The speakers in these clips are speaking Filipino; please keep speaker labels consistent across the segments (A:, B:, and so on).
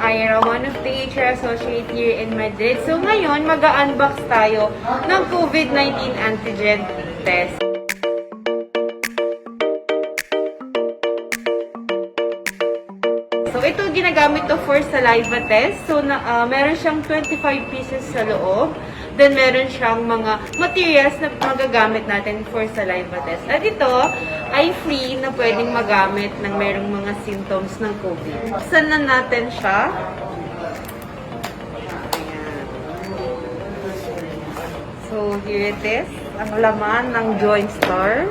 A: Ira, one of the HR associate here in Madrid. So ngayon, mag-unbox tayo ng COVID-19 antigen test. So ito ginagamit to for saliva test. So meron siyang 25 pieces sa loob. Then meron siyang mga materials na magagamit natin for saliva test. At ito ay free na pwedeng magamit ng merong mga symptoms ng COVID. Buksan na natin siya. Ayan. So here it is. Ang laman ng Joint Star.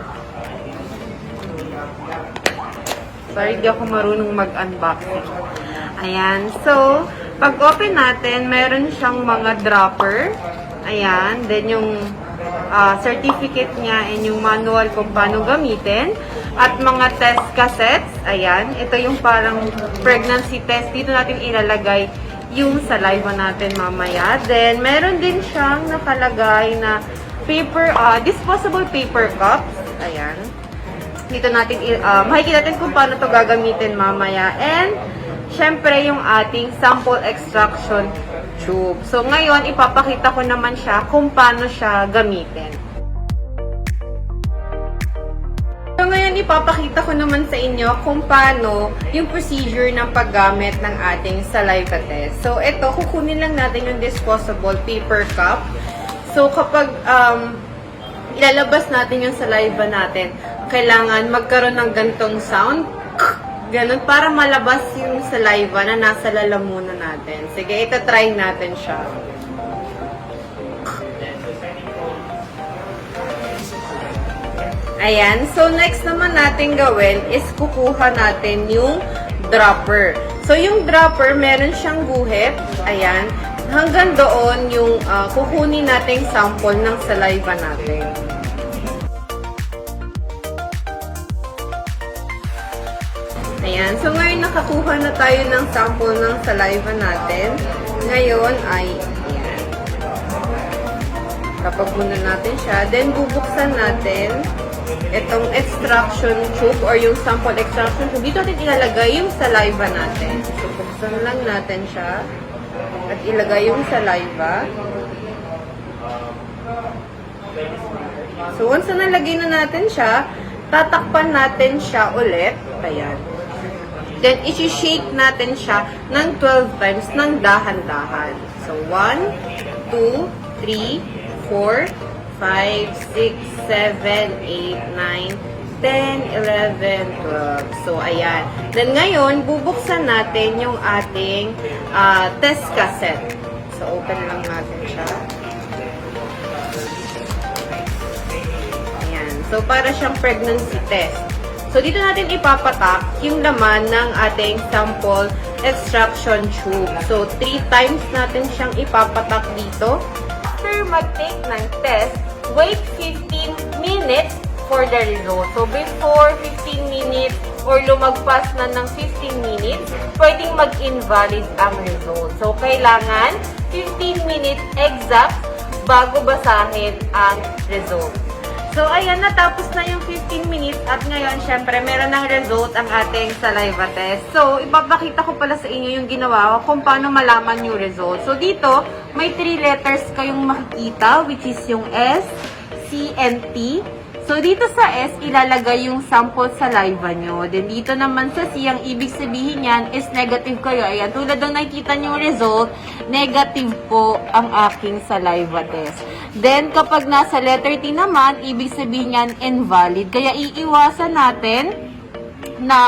A: Sorry, di ako marunong mag-unboxing. Ayan. So, pag open natin, meron siyang mga dropper. Ayan. Then, yung certificate niya and yung manual kung paano gamitin. At mga test cassettes. Ayan. Ito yung parang pregnancy test. Dito natin ilalagay yung saliva natin mamaya. Then, meron din siyang nakalagay na disposable paper cups. Ayan. Dito natin, makikita natin kung paano to gagamitin mamaya. And, syempre, yung ating sample extraction tube. So, ngayon, ipapakita ko naman siya kung paano siya gamitin. So, ngayon, ipapakita ko naman sa inyo kung paano yung procedure ng paggamit ng ating saliva test. So, ito, kukunin lang natin yung disposable paper cup. So, kapag ilalabas natin yung saliva natin, kailangan magkaroon ng gantong sound. Ganon, para malabas yung saliva na nasa lalamunan natin. Sige, ita-try natin siya. Ayan. So, next naman natin gawin is kukuha natin yung dropper. So, yung dropper, meron siyang guhit. Ayan. Hanggang doon yung kukunin nating sample ng saliva natin. Ayan. So, ngayon nakakuha na tayo ng sample ng saliva natin. Ngayon ay, ayan. Kapag muna natin siya. Then, bubuksan natin itong extraction tube or yung sample extraction tube. Dito natin ilalagay yung saliva natin. So, buksan lang natin siya. At ilagay yung saliva. So, once na nalagay na natin siya, tatakpan natin siya ulit. Ayan. Then, isi-shake natin siya ng 12 times ng dahan-dahan. So, 1, 2, 3, 4, 5, 6, 7, 8, 9, 10, 11, 12. So, ayan. Then, ngayon, bubuksan natin yung ating test cassette. So, open lang natin siya. Ayan. So, para siyang pregnancy test. So, dito natin ipapatak yung laman ng ating sample extraction tube. So, 3 times natin siyang ipapatak dito. After mag-take ng test, wait 15 minutes for the result. So, before 15 minutes or lumagpas na ng 15 minutes, pwedeng mag-invalid ang result. So, kailangan 15 minutes exact bago basahin ang result. So, ayan, natapos na yung 15 minutes at ngayon, syempre, meron ng result ang ating saliva test. So, ipapakita ko pala sa inyo yung ginawa ko kung paano malaman yung result. So, dito, may 3 letters kayong makikita, which is yung S, C, and T. So, dito sa S, ilalagay yung sample saliva nyo. Then, dito naman sa C, ang ibig sabihin yan is negative kayo. Ayan, tulad ng nakikita nyo yung result, negative po ang aking saliva test. Then, kapag nasa letter T naman, ibig sabihin yan invalid. Kaya, iiwasan natin na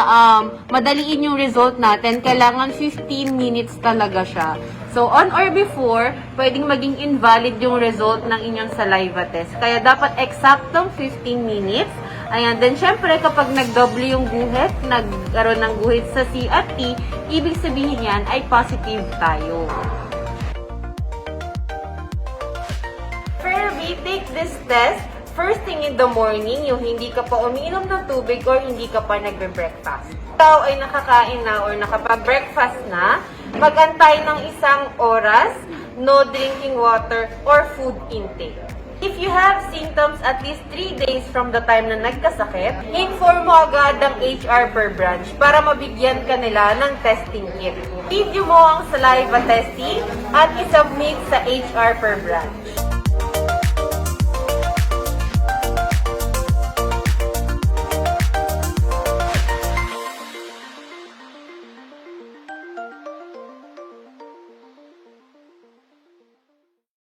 A: madaliin yung result natin. Kailangan 15 minutes talaga siya. So, on or before, pwedeng maging invalid yung result ng inyong saliva test. Kaya, dapat eksaktong 15 minutes. Ayan. Then, syempre, kapag nag-double yung guhit, nagkaroon ng guhit sa C at T, ibig sabihin yan ay positive tayo. We take this test first thing in the morning, yung hindi ka pa umiinom ng tubig or hindi ka pa nagbe-breakfast. Ikaw ay nakakain na or nakapag-breakfast na, mag-antay ng 1 oras, no drinking water or food intake. If you have symptoms at least 3 days from the time na nagkasakit, inform mo agad ang HR per branch para mabigyan ka nila ng testing kit. Video mo ang saliva testing at isubmit sa HR per branch.